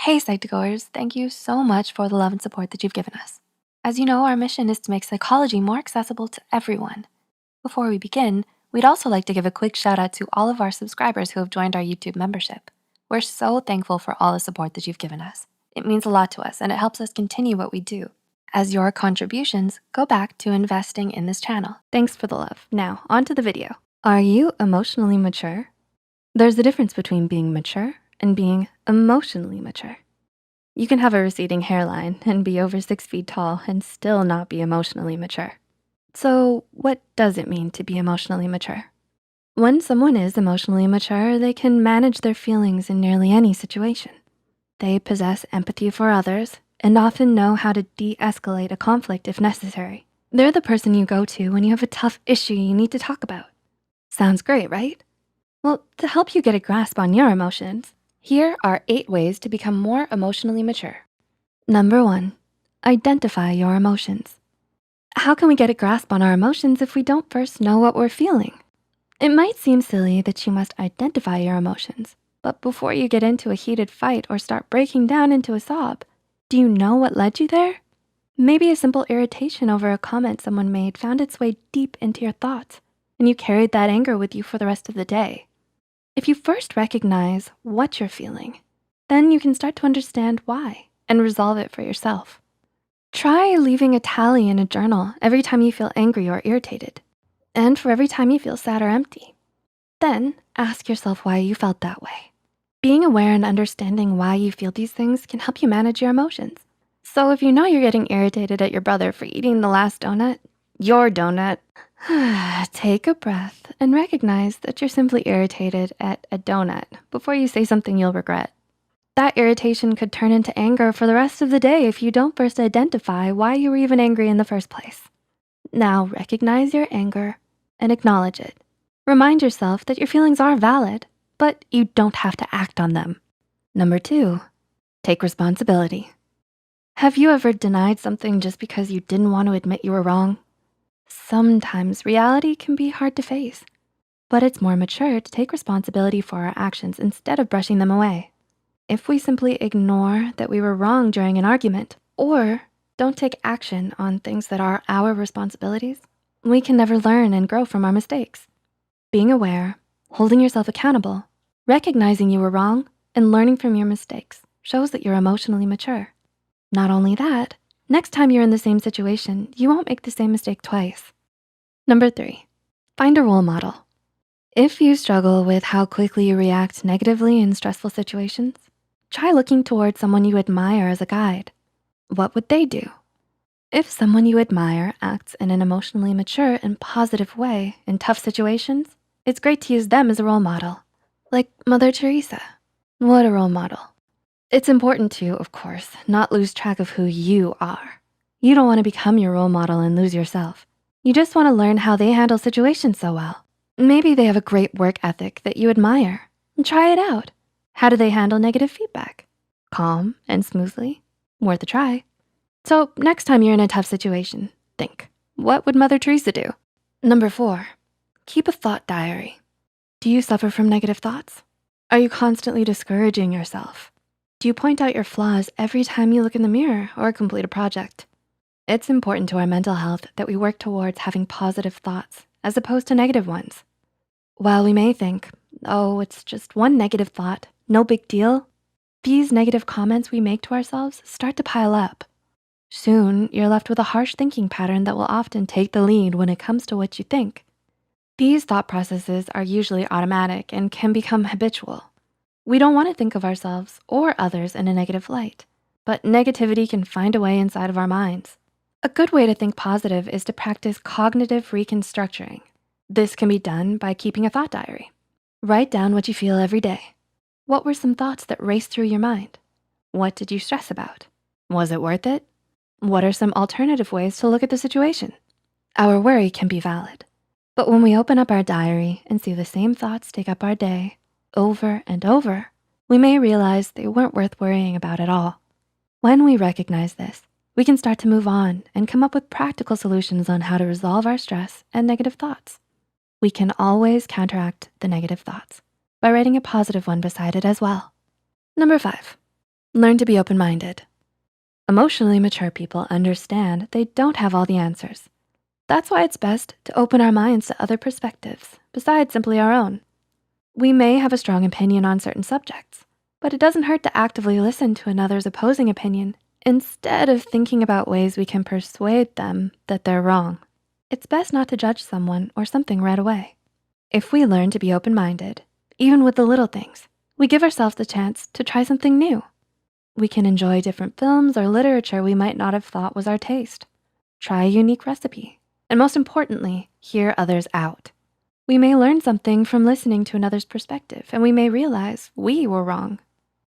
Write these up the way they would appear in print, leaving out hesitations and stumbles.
Hey Psych2Goers, thank you so much for the love and support that you've given us. As you know, our mission is to make psychology more accessible to everyone. Before we begin, we'd also like to give a quick shout out to all of our subscribers who have joined our YouTube membership. We're so thankful for all the support that you've given us. It means a lot to us and it helps us continue what we do. As your contributions go back to investing in this channel. Thanks for the love. Now, on to the video. Are you emotionally mature? There's a difference between being mature and being emotionally mature. You can have a receding hairline and be over 6 feet tall and still not be emotionally mature. So what does it mean to be emotionally mature? When someone is emotionally mature, they can manage their feelings in nearly any situation. They possess empathy for others and often know how to de-escalate a conflict if necessary. They're the person you go to when you have a tough issue you need to talk about. Sounds great, right? Well, to help you get a grasp on your emotions, here are 8 ways to become more emotionally mature. Number 1, identify your emotions. How can we get a grasp on our emotions if we don't first know what we're feeling? It might seem silly that you must identify your emotions, but before you get into a heated fight or start breaking down into a sob, do you know what led you there? Maybe a simple irritation over a comment someone made found its way deep into your thoughts, and you carried that anger with you for the rest of the day. If you first recognize what you're feeling, then you can start to understand why and resolve it for yourself. Try leaving a tally in a journal every time you feel angry or irritated, and for every time you feel sad or empty. Then ask yourself why you felt that way. Being aware and understanding why you feel these things can help you manage your emotions. So if you know you're getting irritated at your brother for eating the last donut, your donut, take a breath and recognize that you're simply irritated at a donut before you say something you'll regret. That irritation could turn into anger for the rest of the day if you don't first identify why you were even angry in the first place. Now recognize your anger and acknowledge it. Remind yourself that your feelings are valid, but you don't have to act on them. Number 2, take responsibility. Have you ever denied something just because you didn't want to admit you were wrong? Sometimes reality can be hard to face, but it's more mature to take responsibility for our actions instead of brushing them away. If we simply ignore that we were wrong during an argument or don't take action on things that are our responsibilities, we can never learn and grow from our mistakes. Being aware, holding yourself accountable, recognizing you were wrong, and learning from your mistakes shows that you're emotionally mature. Not only that, next time you're in the same situation, you won't make the same mistake twice. Number 3, find a role model. If you struggle with how quickly you react negatively in stressful situations, try looking towards someone you admire as a guide. What would they do? If someone you admire acts in an emotionally mature and positive way in tough situations, it's great to use them as a role model. Like Mother Teresa. What a role model. It's important to, of course, not lose track of who you are. You don't wanna become your role model and lose yourself. You just wanna learn how they handle situations so well. Maybe they have a great work ethic that you admire. Try it out. How do they handle negative feedback? Calm and smoothly? Worth a try. So next time you're in a tough situation, think, what would Mother Teresa do? Number 4, keep a thought diary. Do you suffer from negative thoughts? Are you constantly discouraging yourself? Do you point out your flaws every time you look in the mirror or complete a project? It's important to our mental health that we work towards having positive thoughts as opposed to negative ones. While we may think, oh, it's just one negative thought, no big deal, these negative comments we make to ourselves start to pile up. Soon, you're left with a harsh thinking pattern that will often take the lead when it comes to what you think. These thought processes are usually automatic and can become habitual. We don't wanna think of ourselves or others in a negative light, but negativity can find a way inside of our minds. A good way to think positive is to practice cognitive reconstructuring. This can be done by keeping a thought diary. Write down what you feel every day. What were some thoughts that raced through your mind? What did you stress about? Was it worth it? What are some alternative ways to look at the situation? Our worry can be valid, but when we open up our diary and see the same thoughts take up our day over and over, we may realize they weren't worth worrying about at all. When we recognize this, we can start to move on and come up with practical solutions on how to resolve our stress and negative thoughts. We can always counteract the negative thoughts by writing a positive one beside it as well. Number 5, Learn to be open-minded. Emotionally mature people understand they don't have all the answers. That's why it's best to open our minds to other perspectives besides simply our own. We may have a strong opinion on certain subjects, but it doesn't hurt to actively listen to another's opposing opinion instead of thinking about ways we can persuade them that they're wrong. It's best not to judge someone or something right away. If we learn to be open-minded, even with the little things, we give ourselves the chance to try something new. We can enjoy different films or literature we might not have thought was our taste, try a unique recipe, and most importantly, hear others out. We may learn something from listening to another's perspective, and we may realize we were wrong.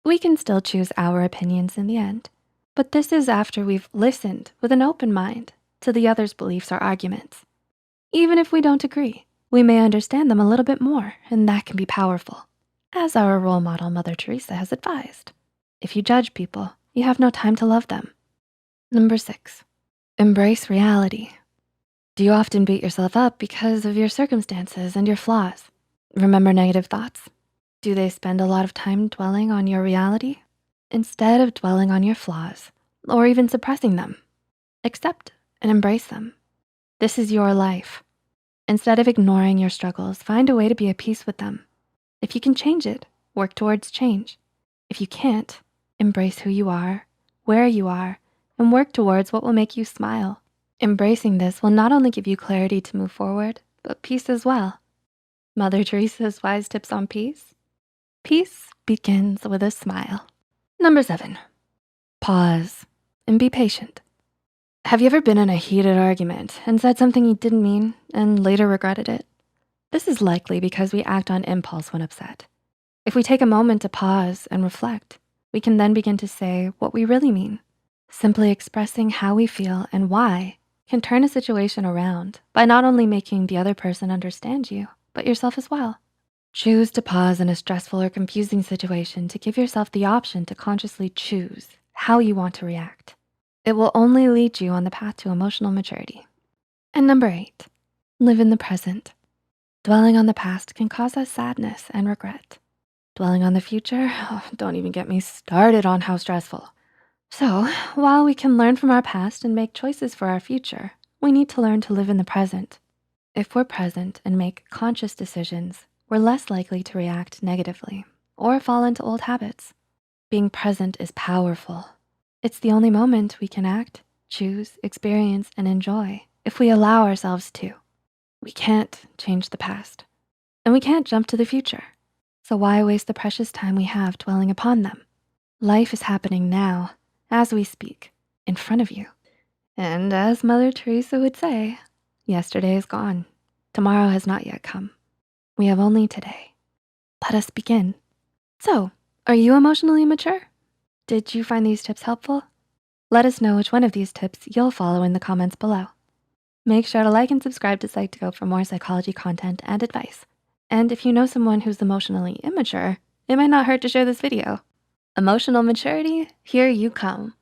We can still choose our opinions in the end, but this is after we've listened with an open mind to the other's beliefs or arguments. Even if we don't agree, we may understand them a little bit more, and that can be powerful. As our role model, Mother Teresa, has advised, if you judge people, you have no time to love them. Number 6, embrace reality. Do you often beat yourself up because of your circumstances and your flaws? Remember negative thoughts? Do they spend a lot of time dwelling on your reality instead of dwelling on your flaws or even suppressing them? Accept and embrace them. This is your life. Instead of ignoring your struggles, find a way to be at peace with them. If you can change it, work towards change. If you can't, embrace who you are, where you are, and work towards what will make you smile. Embracing this will not only give you clarity to move forward, but peace as well. Mother Teresa's wise tips on peace? Peace begins with a smile. Number 7, pause and be patient. Have you ever been in a heated argument and said something you didn't mean and later regretted it? This is likely because we act on impulse when upset. If we take a moment to pause and reflect, we can then begin to say what we really mean. Simply expressing how we feel and why can turn a situation around by not only making the other person understand you, but yourself as well. Choose to pause in a stressful or confusing situation to give yourself the option to consciously choose how you want to react. It will only lead you on the path to emotional maturity. And number 8, live in the present. Dwelling on the past can cause us sadness and regret. Dwelling on the future, don't even get me started on how stressful. So, while we can learn from our past and make choices for our future, we need to learn to live in the present. If we're present and make conscious decisions, we're less likely to react negatively or fall into old habits. Being present is powerful. It's the only moment we can act, choose, experience, and enjoy if we allow ourselves to. We can't change the past, and we can't jump to the future. So why waste the precious time we have dwelling upon them? Life is happening now, as we speak, in front of you. And as Mother Teresa would say, yesterday is gone. Tomorrow has not yet come. We have only today. Let us begin. So, are you emotionally mature? Did you find these tips helpful? Let us know which one of these tips you'll follow in the comments below. Make sure to like and subscribe to Psych2Go for more psychology content and advice. And if you know someone who's emotionally immature, it might not hurt to share this video. Emotional maturity, here you come.